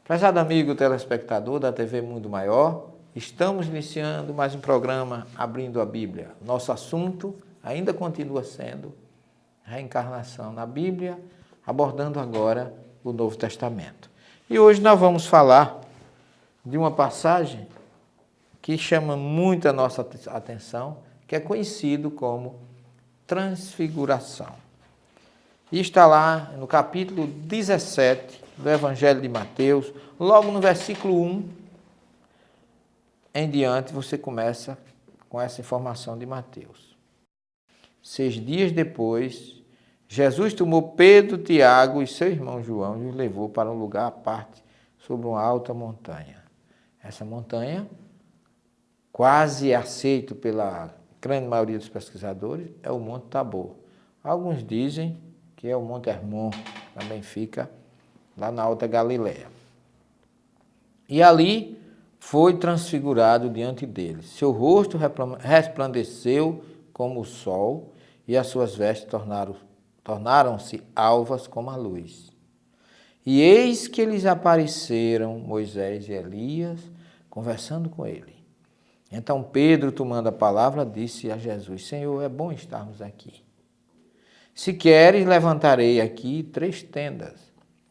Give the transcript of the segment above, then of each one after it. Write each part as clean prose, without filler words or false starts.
Prezado amigo telespectador da TV Mundo Maior, estamos iniciando mais um programa Abrindo a Bíblia. Nosso assunto ainda continua sendo reencarnação na Bíblia, abordando agora o Novo Testamento. E hoje nós vamos falar de uma passagem que chama muito a nossa atenção, que é conhecido como Transfiguração. E está lá no capítulo 17 do Evangelho de Mateus, logo no versículo 1 em diante, você começa com essa informação de Mateus. 6 dias depois, Jesus tomou Pedro, Tiago e seu irmão João e os levou para um lugar à parte, sobre uma alta montanha. Essa montanha, quase aceito pela grande maioria dos pesquisadores, é o Monte Tabor. Alguns dizem que é o Monte Hermon, também fica lá na Alta Galileia. E ali foi transfigurado diante deles. Seu rosto resplandeceu como o sol, e as suas vestes tornaram-se alvas como a luz. E eis que lhes apareceram Moisés e Elias, conversando com ele. Então Pedro, tomando a palavra, disse a Jesus: Senhor, é bom estarmos aqui. Se queres, levantarei aqui 3 tendas,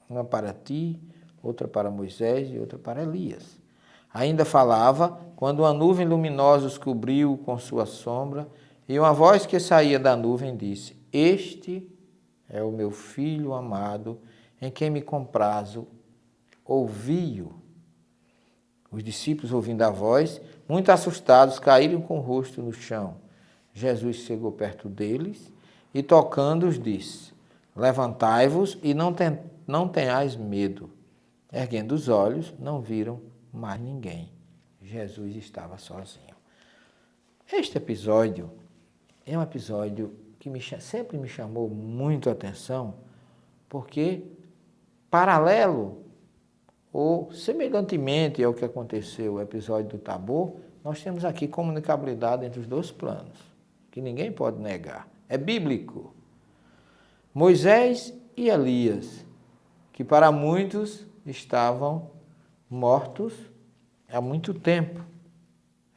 uma para ti, outra para Moisés e outra para Elias. Ainda falava, quando uma nuvem luminosa os cobriu com sua sombra, e uma voz que saía da nuvem disse: Este é o meu filho amado, em quem me comprazo, ouvi-o. Os discípulos, ouvindo a voz, muito assustados, caíram com o rosto no chão. Jesus chegou perto deles e, tocando-os, disse: Levantai-vos e não tenhais medo. Erguendo os olhos, não viram mais ninguém. Jesus estava sozinho. Este episódio é um episódio que sempre me chamou muito a atenção, porque, paralelo ou semelhantemente ao que aconteceu no episódio do Tabor, nós temos aqui comunicabilidade entre os 2 planos, que ninguém pode negar. É bíblico. Moisés e Elias, que para muitos estavam mortos há muito tempo.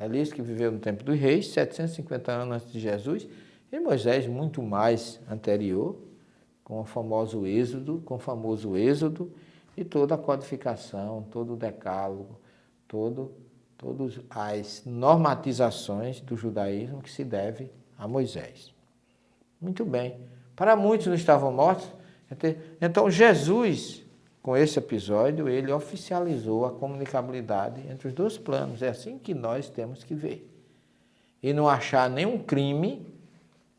Elias, que viveu no tempo dos reis, 750 anos antes de Jesus, e Moisés muito mais anterior, com o famoso Êxodo e toda a codificação, todo o decálogo, todas as normatizações do judaísmo que se deve a Moisés. Muito bem. Para muitos não estavam mortos. Então Jesus, com esse episódio, ele oficializou a comunicabilidade entre os 2 planos. É assim que nós temos que ver. E não achar nenhum crime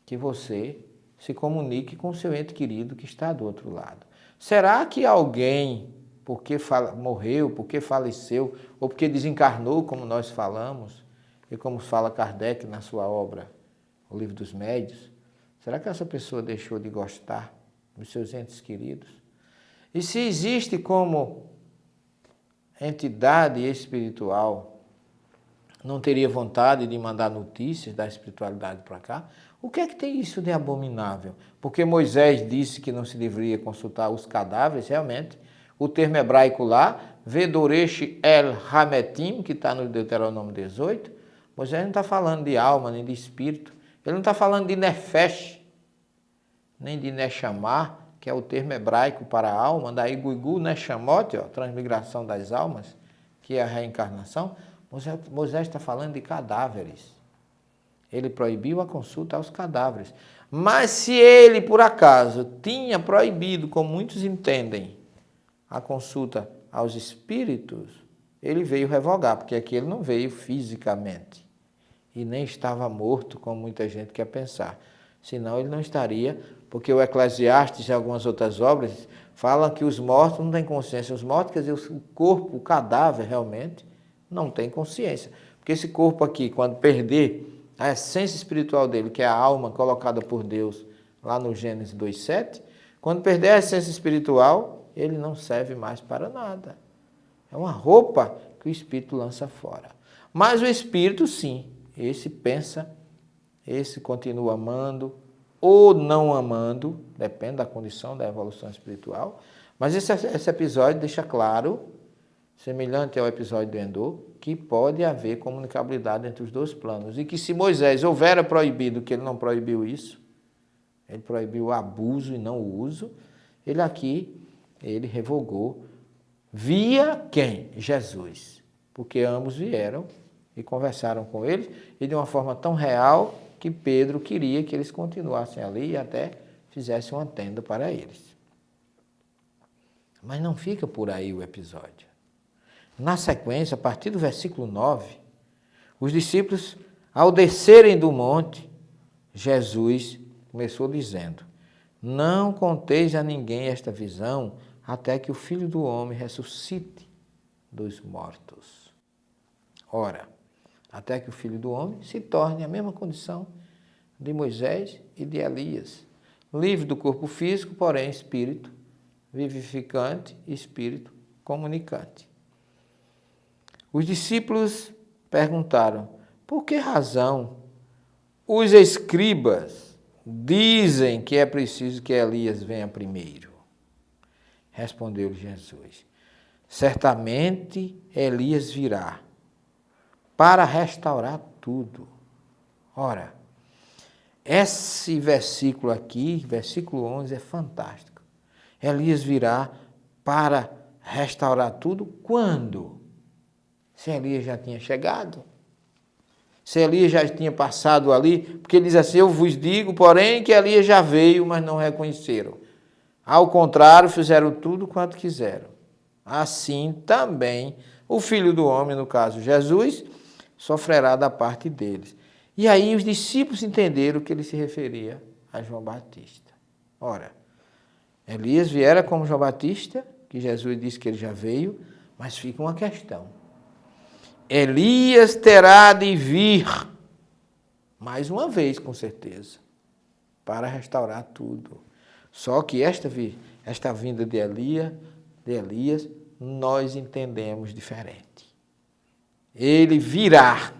que você se comunique com o seu ente querido que está do outro lado. Será que alguém, porque morreu, porque faleceu, ou porque desencarnou, como nós falamos, e como fala Kardec na sua obra, O Livro dos Médiuns, será que essa pessoa deixou de gostar dos seus entes queridos? E se existe como entidade espiritual, não teria vontade de mandar notícias da espiritualidade para cá? O que é que tem isso de abominável? Porque Moisés disse que não se deveria consultar os cadáveres, realmente. O termo hebraico lá, Vedoresh el Hametim, que está no Deuteronômio 18, Moisés não está falando de alma, nem de espírito. Ele não está falando de Nefesh, nem de Neshamah, que é o termo hebraico para a alma, daí Guigu Neshamot, transmigração das almas, que é a reencarnação. Moisés está falando de cadáveres. Ele proibiu a consulta aos cadáveres. Mas se ele, por acaso, tinha proibido, como muitos entendem, a consulta aos espíritos, ele veio revogar, porque aqui ele não veio fisicamente. E nem estava morto, como muita gente quer pensar. Senão ele não estaria, porque o Eclesiastes e algumas outras obras falam que os mortos não têm consciência. Os mortos, quer dizer, o corpo, o cadáver realmente, não tem consciência. Porque esse corpo aqui, quando perder a essência espiritual dele, que é a alma colocada por Deus lá no Gênesis 2:7, quando perder a essência espiritual, ele não serve mais para nada. É uma roupa que o espírito lança fora. Mas o espírito, sim, esse pensa, esse continua amando ou não amando, depende da condição da evolução espiritual. Mas esse episódio deixa claro, semelhante ao episódio do Endor, que pode haver comunicabilidade entre os dois planos. E que se Moisés houvera proibido, que ele não proibiu isso, ele proibiu o abuso e não o uso, ele revogou via quem? Jesus. Porque ambos vieram e conversaram com eles, e de uma forma tão real que Pedro queria que eles continuassem ali e até fizessem uma tenda para eles. Mas não fica por aí o episódio. Na sequência, a partir do versículo 9, os discípulos, ao descerem do monte, Jesus começou dizendo: não conteis a ninguém esta visão, até que o Filho do Homem ressuscite dos mortos. Ora, até que o Filho do Homem se torne a mesma condição de Moisés e de Elias, livre do corpo físico, porém espírito vivificante e espírito comunicante. Os discípulos perguntaram: por que razão os escribas dizem que é preciso que Elias venha primeiro? Respondeu-lhe Jesus: certamente Elias virá para restaurar tudo. Ora, esse versículo aqui, versículo 11, é fantástico. Elias virá para restaurar tudo quando? Se Elias já tinha chegado? Se Elias já tinha passado ali? Porque ele diz assim: eu vos digo, porém, que Elias já veio, mas não reconheceram. Ao contrário, fizeram tudo quanto quiseram. Assim também o Filho do Homem, no caso Jesus, sofrerá da parte deles. E aí os discípulos entenderam que ele se referia a João Batista. Ora, Elias viera como João Batista, que Jesus disse que ele já veio, mas fica uma questão. Elias terá de vir, mais uma vez, com certeza, para restaurar tudo. Só que esta vinda de Elias, nós entendemos diferente. Ele virá,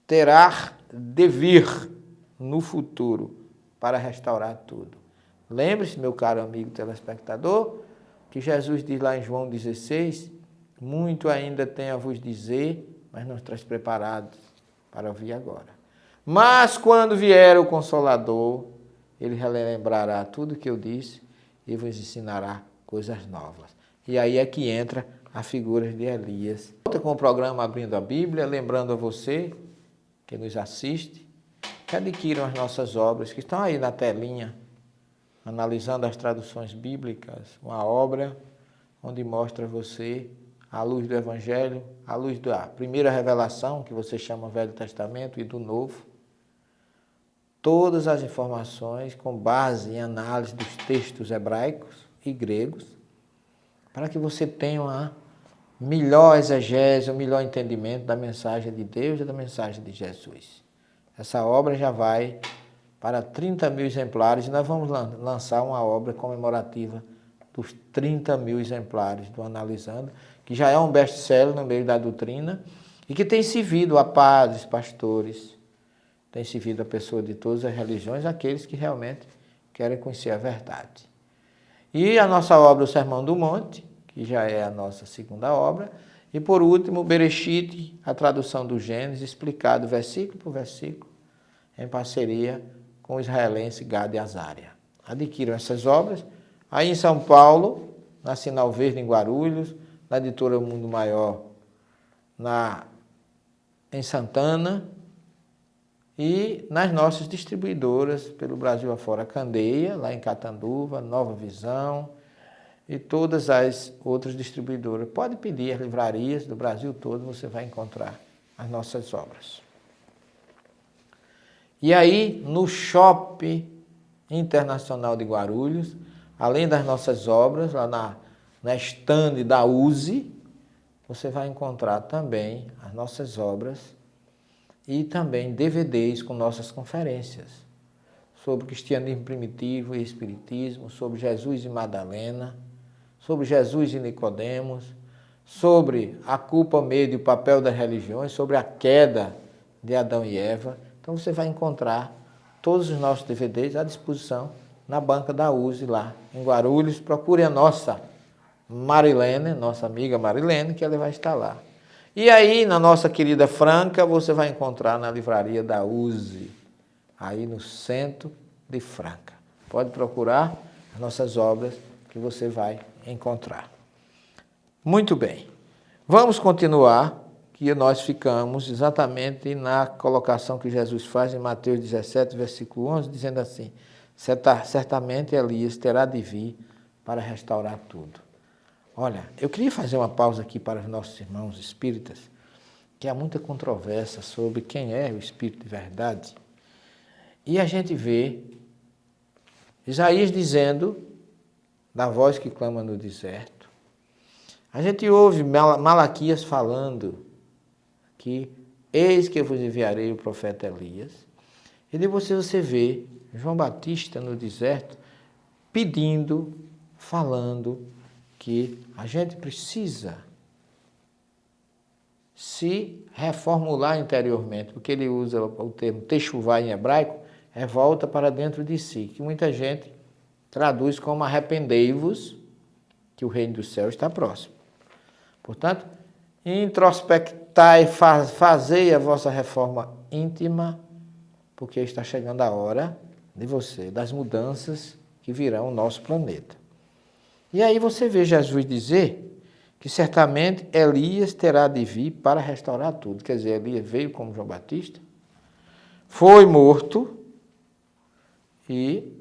terá de vir no futuro para restaurar tudo. Lembre-se, meu caro amigo telespectador, que Jesus diz lá em João 16, muito ainda tenho a vos dizer, mas não estáis preparados para ouvir agora. Mas quando vier o Consolador, ele relembrará tudo o que eu disse e vos ensinará coisas novas. E aí é que entra a figura de Elias. Volta com o programa Abrindo a Bíblia, lembrando a você que nos assiste, que adquiram as nossas obras, que estão aí na telinha, analisando as traduções bíblicas, uma obra onde mostra a você a luz do Evangelho, a luz da primeira revelação, que você chama Velho Testamento, e do Novo. Todas as informações com base em análise dos textos hebraicos e gregos, para que você tenha uma melhor exegese, um melhor entendimento da mensagem de Deus e da mensagem de Jesus. Essa obra já vai para 30.000 exemplares, e nós vamos lançar uma obra comemorativa dos 30.000 exemplares do Analisando, que já é um best-seller no meio da doutrina e que tem servido a padres, pastores, tem servido a pessoas de todas as religiões, aqueles que realmente querem conhecer a verdade. E a nossa obra, o Sermão do Monte, que já é a nossa segunda obra, e por último, o Bereshit, a tradução do Gênesis, explicado versículo por versículo, em parceria com o israelense Gad e Azaria. Adquiram essas obras. Aí em São Paulo, na Sinal Verde, em Guarulhos, na editora Mundo Maior, em Santana, e nas nossas distribuidoras pelo Brasil afora, Candeia, lá em Catanduva, Nova Visão, e todas as outras distribuidoras. Pode pedir as livrarias do Brasil todo, você vai encontrar as nossas obras. E aí, no Shopping Internacional de Guarulhos, além das nossas obras, lá na estande da USE, você vai encontrar também as nossas obras e também DVDs com nossas conferências sobre cristianismo primitivo e espiritismo, sobre Jesus e Madalena, sobre Jesus e Nicodemos, sobre a culpa, medo e o papel das religiões, sobre a queda de Adão e Eva. Então você vai encontrar todos os nossos DVDs à disposição na banca da USE lá em Guarulhos. Procure a nossa Marilene, nossa amiga Marilene, que ela vai estar lá. E aí, na nossa querida Franca, você vai encontrar na livraria da USE, aí no centro de Franca. Pode procurar as nossas obras que você vai encontrar. Muito bem. Vamos continuar, que nós ficamos exatamente na colocação que Jesus faz em Mateus 17, versículo 11, dizendo assim: certamente Elias terá de vir para restaurar tudo. Olha, eu queria fazer uma pausa aqui para os nossos irmãos espíritas, que há muita controvérsia sobre quem é o Espírito de verdade. E a gente vê Isaías dizendo, da voz que clama no deserto. A gente ouve Malaquias falando que eis que eu vos enviarei o profeta Elias. E de você vê João Batista no deserto pedindo, falando que a gente precisa se reformular interiormente, porque ele usa o termo techuvá em hebraico, é volta para dentro de si, que muita gente traduz como arrependei-vos, que o reino do céu está próximo. Portanto, introspectai, fazei a vossa reforma íntima, porque está chegando a hora de você, das mudanças que virão ao nosso planeta. E aí você vê Jesus dizer que certamente Elias terá de vir para restaurar tudo. Quer dizer, Elias veio como João Batista, foi morto e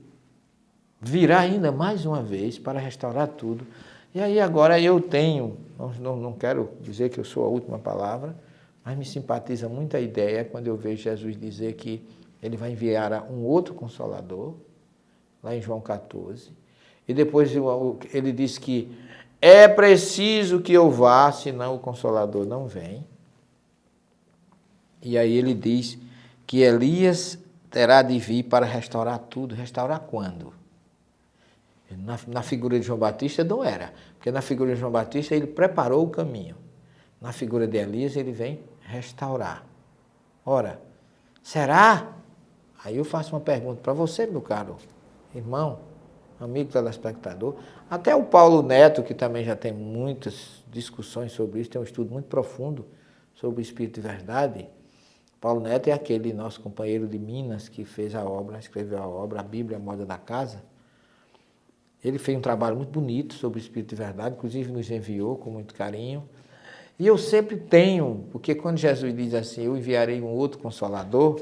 virá ainda mais uma vez para restaurar tudo. E aí agora eu tenho, não quero dizer que eu sou a última palavra, mas me simpatiza muito a ideia quando eu vejo Jesus dizer que ele vai enviar um outro Consolador, lá em João 14, e depois ele diz que é preciso que eu vá, senão o Consolador não vem. E aí ele diz que Elias terá de vir para restaurar tudo. Restaurar quando? Na figura de João Batista não era, porque na figura de João Batista ele preparou o caminho. Na figura de Elias ele vem restaurar. Ora, será? Aí eu faço uma pergunta para você, meu caro irmão, amigo telespectador, até o Paulo Neto, que também já tem muitas discussões sobre isso, tem um estudo muito profundo sobre o Espírito de Verdade. Paulo Neto é aquele nosso companheiro de Minas que fez a obra, escreveu a obra, a Bíblia, a Moda da Casa. Ele fez um trabalho muito bonito sobre o Espírito de Verdade, inclusive nos enviou com muito carinho. E eu sempre tenho, porque quando Jesus diz assim, eu enviarei um outro Consolador,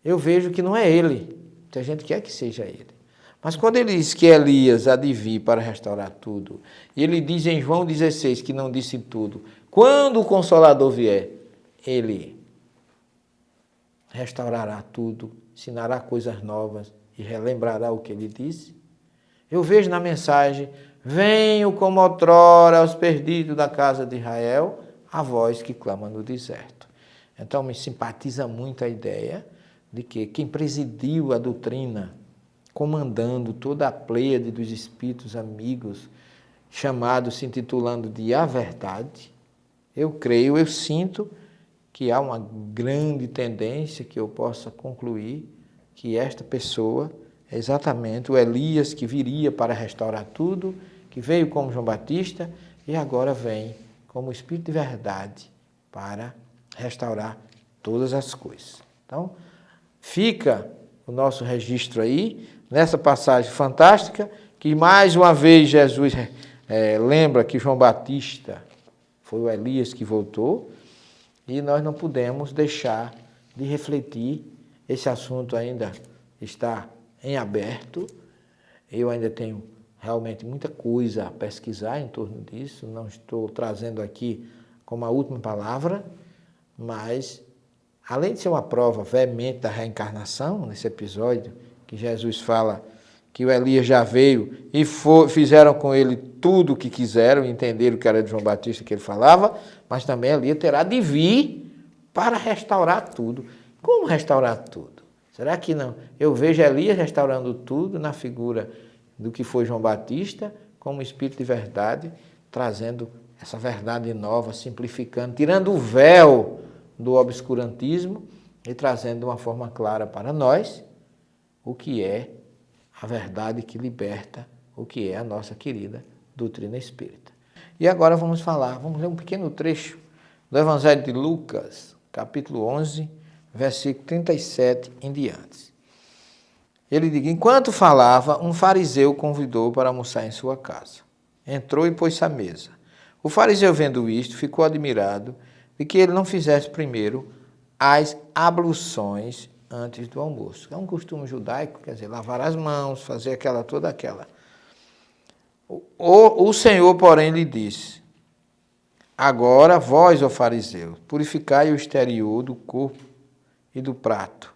eu vejo que não é ele. Muita gente quer que seja ele. Mas quando ele diz que Elias há de vir para restaurar tudo, e ele diz em João 16 que não disse tudo, quando o Consolador vier, ele restaurará tudo, ensinará coisas novas e relembrará o que ele disse. Eu vejo na mensagem, venho como outrora aos perdidos da casa de Israel, a voz que clama no deserto. Então me simpatiza muito a ideia de que quem presidiu a doutrina, comandando toda a pleiade dos espíritos amigos, chamados, se intitulando de A Verdade, eu creio, eu sinto que há uma grande tendência que eu possa concluir que esta pessoa é exatamente o Elias que viria para restaurar tudo, que veio como João Batista e agora vem como Espírito de Verdade para restaurar todas as coisas. Então, fica o nosso registro aí, nessa passagem fantástica, que mais uma vez Jesus lembra que João Batista foi o Elias que voltou, e nós não podemos deixar de refletir. Esse assunto ainda está em aberto, eu ainda tenho realmente muita coisa a pesquisar em torno disso, não estou trazendo aqui como a última palavra, mas além de ser uma prova veemente da reencarnação, nesse episódio, que Jesus fala que o Elias já veio e fizeram com ele tudo o que quiseram, entenderam que era de João Batista que ele falava, mas também Elias terá de vir para restaurar tudo. Como restaurar tudo? Será que não? Eu vejo Elias restaurando tudo na figura do que foi João Batista, como Espírito de Verdade, trazendo essa verdade nova, simplificando, tirando o véu do obscurantismo e trazendo de uma forma clara para nós o que é a verdade que liberta, o que é a nossa querida doutrina espírita. E agora vamos ler um pequeno trecho do Evangelho de Lucas, capítulo 11, versículo 37 em diante. Ele diz: enquanto falava, um fariseu convidou para almoçar em sua casa. Entrou e pôs-se à mesa. O fariseu, vendo isto, ficou admirado de que ele não fizesse primeiro as abluções antes do almoço. É um costume judaico, quer dizer, lavar as mãos, fazer toda aquela. O Senhor, porém, lhe disse: agora vós, ó fariseus, purificai o exterior do corpo e do prato,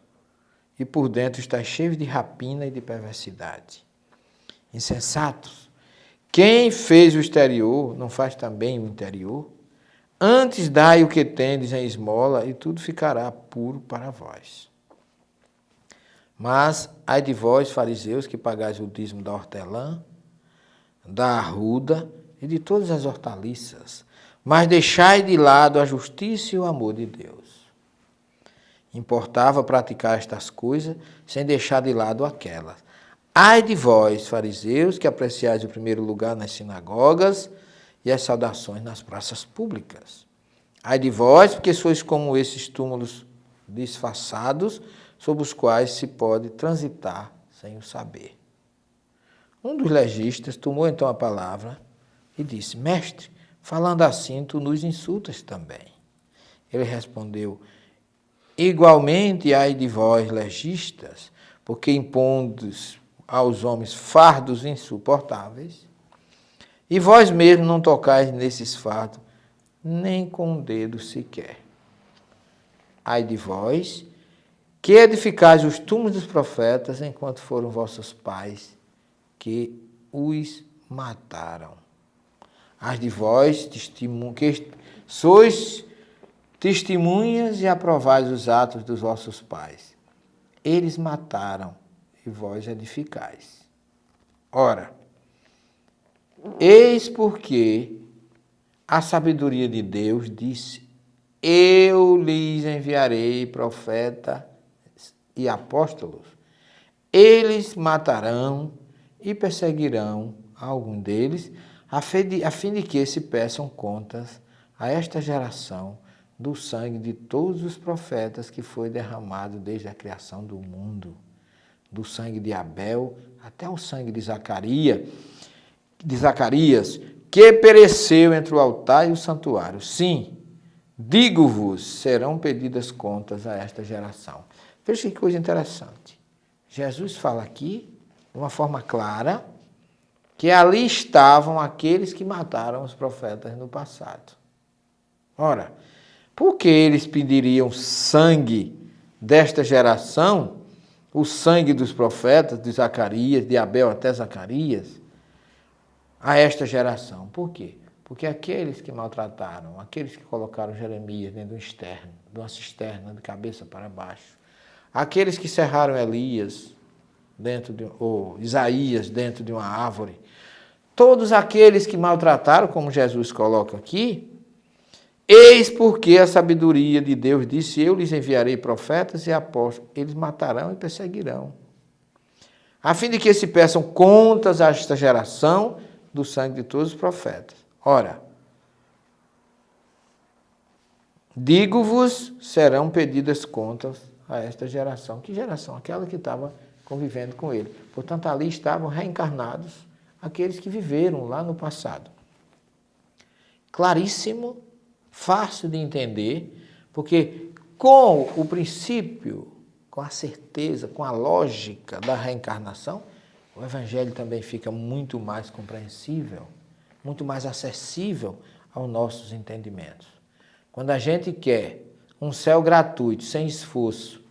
e por dentro está cheio de rapina e de perversidade. Insensatos, quem fez o exterior não faz também o interior? Antes dai o que tendes em esmola, e tudo ficará puro para vós. Mas ai de vós, fariseus, que pagais o dízimo da hortelã, da arruda e de todas as hortaliças, mas deixai de lado a justiça e o amor de Deus. Importava praticar estas coisas sem deixar de lado aquelas. Ai de vós, fariseus, que apreciais o primeiro lugar nas sinagogas e as saudações nas praças públicas. Ai de vós, porque sois como esses túmulos disfarçados, sobre os quais se pode transitar sem o saber. Um dos legistas tomou então a palavra e disse: mestre, falando assim, tu nos insultas também. Ele respondeu: igualmente ai de vós, legistas, porque impondes aos homens fardos insuportáveis, e vós mesmos não tocais nesses fardos, nem com um dedo sequer. Ai de vós, que edificais os túmulos dos profetas, enquanto foram vossos pais que os mataram. Ai de vós, que sois testemunhas e aprovais os atos dos vossos pais. Eles mataram e vós edificais. Ora, eis porque a sabedoria de Deus disse: eu lhes enviarei profetas e apóstolos. Eles matarão e perseguirão algum deles, a fim de que se peçam contas a esta geração do sangue de todos os profetas que foi derramado desde a criação do mundo, do sangue de Abel até o sangue de Zacarias, que pereceu entre o altar e o santuário. Sim, digo-vos, serão pedidas contas a esta geração. Veja que coisa interessante. Jesus fala aqui, de uma forma clara, que ali estavam aqueles que mataram os profetas no passado. Ora, por que eles pediriam sangue desta geração, o sangue dos profetas, de Zacarias, de Abel até Zacarias, a esta geração? Por quê? Porque aqueles que maltrataram, aqueles que colocaram Jeremias dentro de uma cisterna de cabeça para baixo, aqueles que cerraram Elias, ou Isaías dentro de uma árvore, todos aqueles que maltrataram, como Jesus coloca aqui, eis porque a sabedoria de Deus disse: eu lhes enviarei profetas e apóstolos, eles matarão e perseguirão, a fim de que se peçam contas a esta geração do sangue de todos os profetas. Ora, digo-vos, serão pedidas contas a esta geração. Que geração? Aquela que estava convivendo com ele. Portanto, ali estavam reencarnados aqueles que viveram lá no passado. Claríssimo, fácil de entender, porque com o princípio, com a certeza, com a lógica da reencarnação, o Evangelho também fica muito mais compreensível, muito mais acessível aos nossos entendimentos. Quando a gente quer um céu gratuito, sem esforço,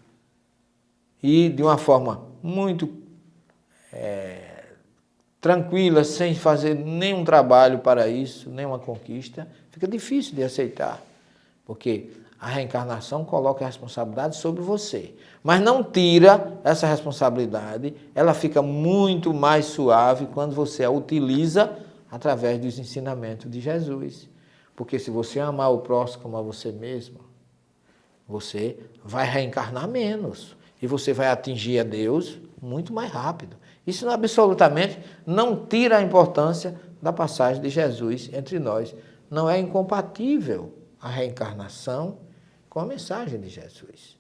e de uma forma muito tranquila, sem fazer nenhum trabalho para isso, nenhuma conquista, fica difícil de aceitar, porque a reencarnação coloca a responsabilidade sobre você, mas não tira essa responsabilidade, ela fica muito mais suave quando você a utiliza através dos ensinamentos de Jesus. Porque se você amar o próximo como a você mesmo, você vai reencarnar menos e você vai atingir a Deus muito mais rápido. Isso absolutamente não tira a importância da passagem de Jesus entre nós. Não é incompatível a reencarnação com a mensagem de Jesus.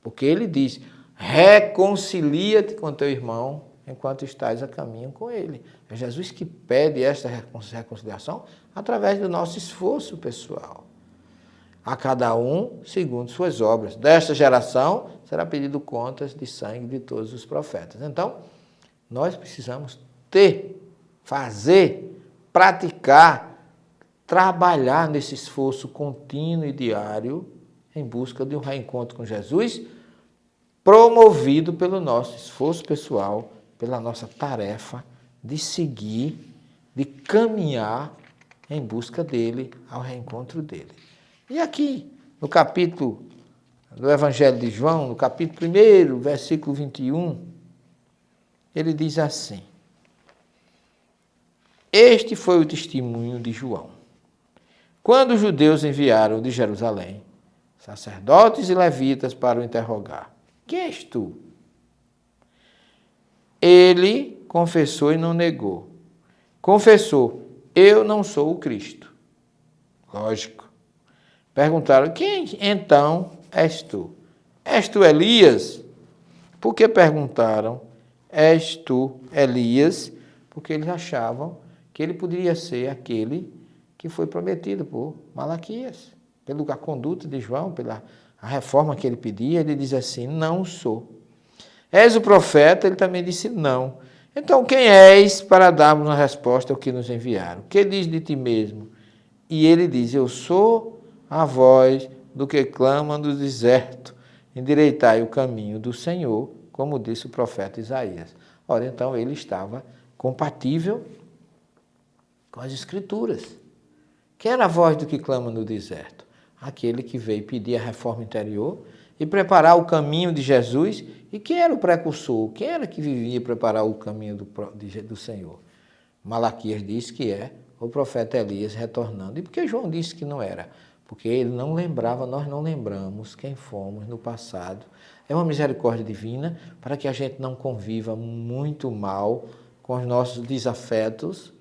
Porque ele diz, reconcilia-te com teu irmão enquanto estás a caminho com ele. É Jesus que pede esta reconciliação através do nosso esforço pessoal. A cada um segundo suas obras. Desta geração será pedido contas de sangue de todos os profetas. Então, nós precisamos fazer, praticar, trabalhar nesse esforço contínuo e diário em busca de um reencontro com Jesus, promovido pelo nosso esforço pessoal, pela nossa tarefa de seguir, de caminhar em busca dele, ao reencontro dele. E aqui, no capítulo do Evangelho de João, no capítulo 1, versículo 21, ele diz assim: este foi o testemunho de João. Quando os judeus enviaram de Jerusalém sacerdotes e levitas para o interrogar: quem és tu? Ele confessou e não negou. Confessou: eu não sou o Cristo. Lógico. Perguntaram: quem então és tu? És tu Elias? Por que perguntaram: és tu Elias? Porque eles achavam que ele poderia ser aquele que foi prometido por Malaquias. Pela conduta de João, pela a reforma que ele pedia, ele diz assim: não sou. És o profeta? Ele também disse não. Então quem és para darmos uma resposta ao que nos enviaram? O que diz de ti mesmo? E ele diz: eu sou a voz do que clama no deserto, endireitai o caminho do Senhor, como disse o profeta Isaías. Ora, então ele estava compatível com as Escrituras. Quem era a voz do que clama no deserto? Aquele que veio pedir a reforma interior e preparar o caminho de Jesus. E quem era o precursor? Quem era que vivia preparar o caminho do Senhor? Malaquias diz que é o profeta Elias retornando. E por que João disse que não era? Porque ele não lembrava, nós não lembramos quem fomos no passado. É uma misericórdia divina para que a gente não conviva muito mal com os nossos desafetos,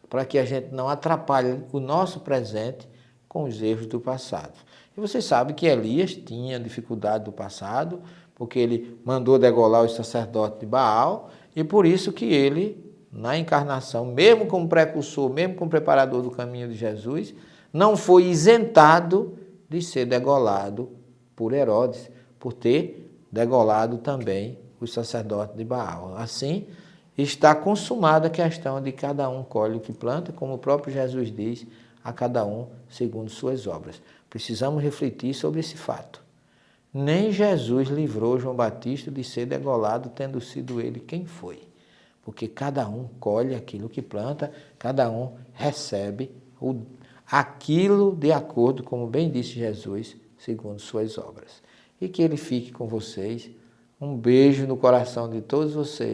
para que a gente não atrapalhe o nosso presente com os erros do passado. E você sabe que Elias tinha dificuldade do passado, porque ele mandou degolar os sacerdotes de Baal, e por isso que ele, na encarnação, mesmo como precursor, mesmo como preparador do caminho de Jesus, não foi isentado de ser degolado por Herodes, por ter degolado também os sacerdotes de Baal. Assim, está consumada a questão de cada um colhe o que planta, como o próprio Jesus diz, a cada um segundo suas obras. Precisamos refletir sobre esse fato. Nem Jesus livrou João Batista de ser degolado, tendo sido ele quem foi. Porque cada um colhe aquilo que planta, cada um recebe aquilo de acordo, como bem disse Jesus, segundo suas obras. E que ele fique com vocês. Um beijo no coração de todos vocês.